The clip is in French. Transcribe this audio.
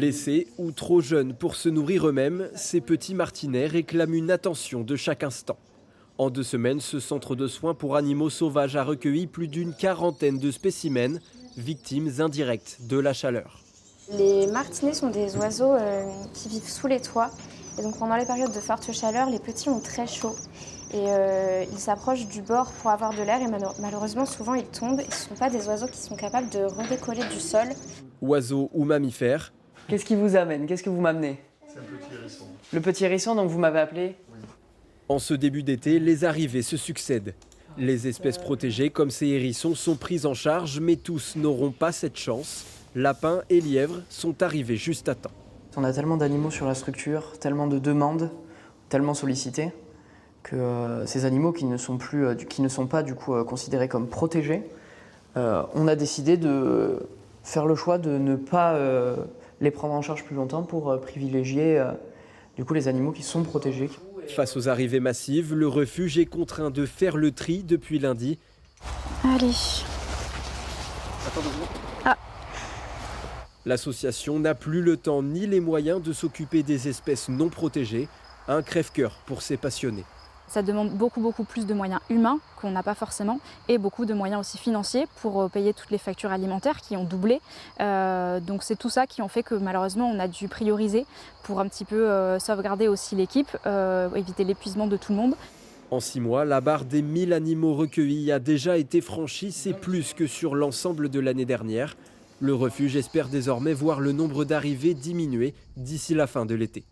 Blessés ou trop jeunes pour se nourrir eux-mêmes, ces petits martinets réclament une attention de chaque instant. En 2 semaines, ce centre de soins pour animaux sauvages a recueilli plus d'une quarantaine de spécimens, victimes indirectes de la chaleur. Les martinets sont des oiseaux qui vivent sous les toits. Et donc pendant les périodes de forte chaleur, les petits ont très chaud. Et ils s'approchent du bord pour avoir de l'air et malheureusement souvent ils tombent. Et ce ne sont pas des oiseaux qui sont capables de redécoller du sol. Oiseaux ou mammifères. Qu'est-ce qui vous amène? Qu'est-ce que vous m'amenez? C'est un petit hérisson. Le petit hérisson, donc vous m'avez appelé? Oui. En ce début d'été, les arrivées se succèdent. Les espèces protégées comme ces hérissons sont prises en charge, mais tous n'auront pas cette chance. Lapins et lièvres sont arrivés juste à temps. On a tellement d'animaux sur la structure, tellement de demandes, tellement sollicités, que ces animaux qui ne sont pas du coup considérés comme protégés, on a décidé de faire le choix de ne pas les prendre en charge plus longtemps pour privilégier du coup les animaux qui sont protégés. Face aux arrivées massives, le refuge est contraint de faire le tri depuis lundi. Allez. L'association n'a plus le temps ni les moyens de s'occuper des espèces non protégées. Un crève-cœur pour ces passionnés. Ça demande beaucoup plus de moyens humains qu'on n'a pas forcément et beaucoup de moyens aussi financiers pour payer toutes les factures alimentaires qui ont doublé. Donc c'est tout ça qui ont fait que malheureusement on a dû prioriser pour un petit peu sauvegarder aussi l'équipe, éviter l'épuisement de tout le monde. En 6 mois, la barre des 1000 animaux recueillis a déjà été franchie, c'est plus que sur l'ensemble de l'année dernière. Le refuge espère désormais voir le nombre d'arrivées diminuer d'ici la fin de l'été.